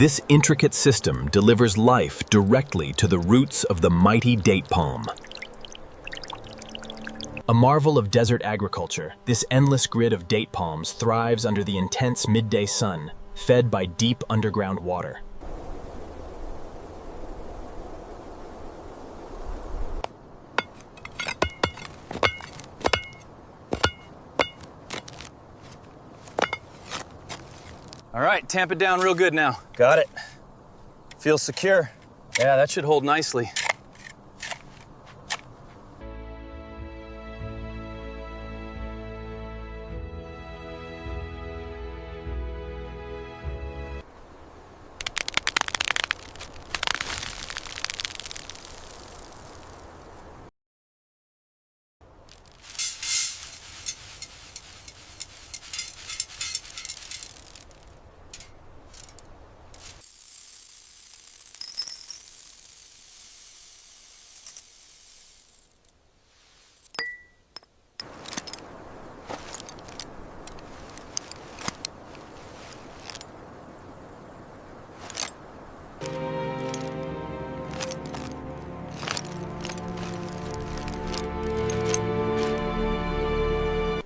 This intricate system delivers life directly to the roots of the mighty date palm. A marvel of desert agriculture, this endless grid of date palms thrives under the intense midday sun, fed by deep underground water. All right, tamp it down real good now. Got it. Feels secure. Yeah, that should hold nicely.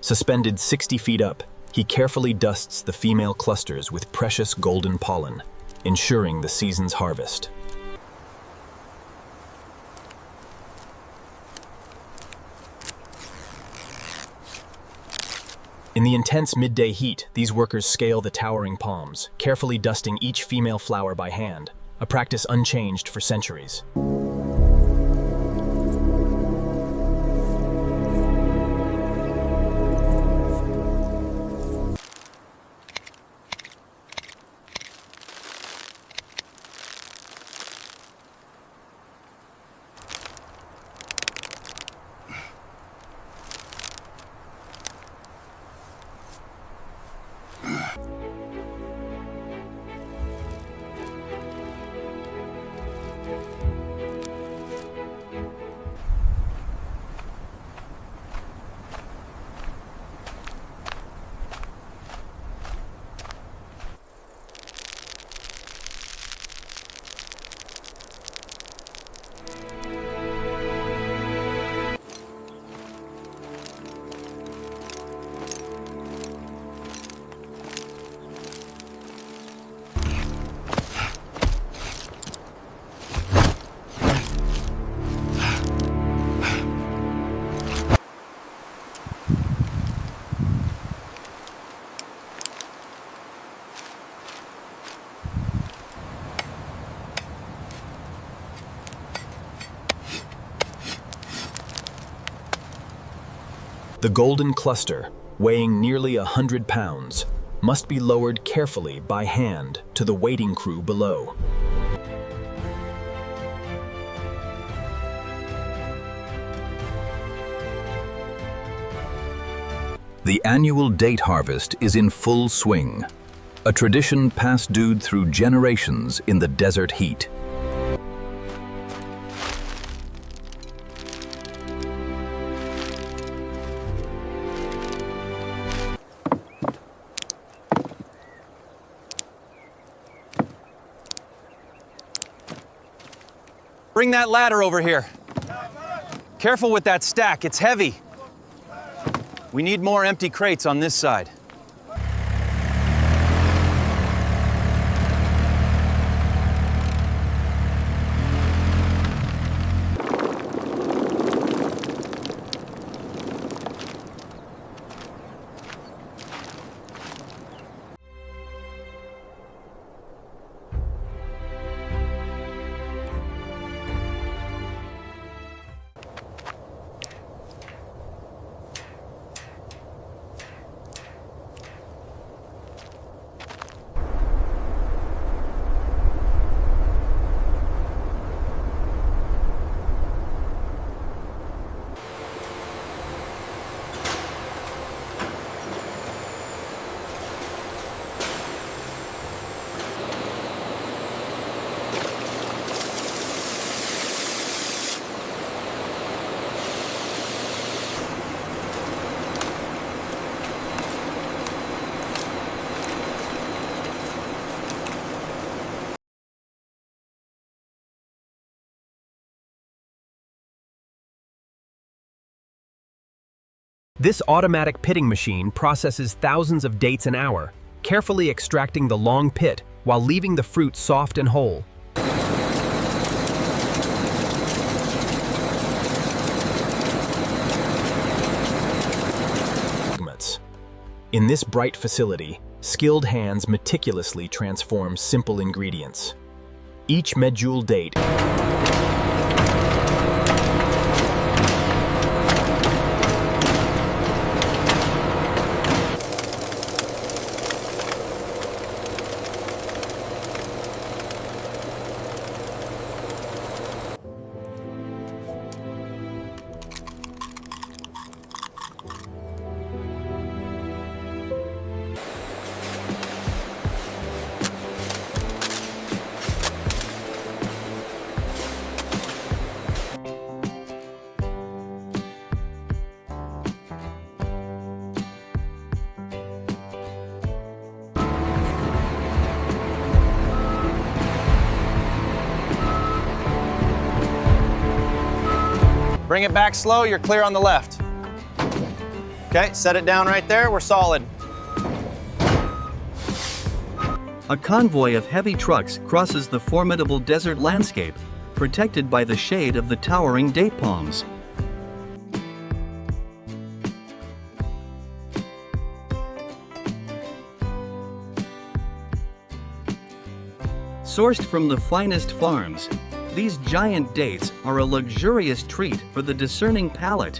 Suspended 60 feet up, he carefully dusts the female clusters with precious golden pollen, ensuring the season's harvest. In the intense midday heat, these workers scale the towering palms, carefully dusting each female flower by hand, a practice unchanged for centuries. The golden cluster, weighing nearly 100 pounds, must be lowered carefully by hand to the waiting crew below. The annual date harvest is in full swing, a tradition passed down through generations in the desert heat. Bring that ladder over here. Careful with that stack, it's heavy. We need more empty crates on this side. This automatic pitting machine processes thousands of dates an hour, carefully extracting the long pit while leaving the fruit soft and whole. In this bright facility, skilled hands meticulously transform simple ingredients. Each medjool date Bring it back slow, you're clear on the left. Okay, set it down right there, we're solid. A convoy of heavy trucks crosses the formidable desert landscape, protected by the shade of the towering date palms. Sourced from the finest farms, these giant dates are a luxurious treat for the discerning palate.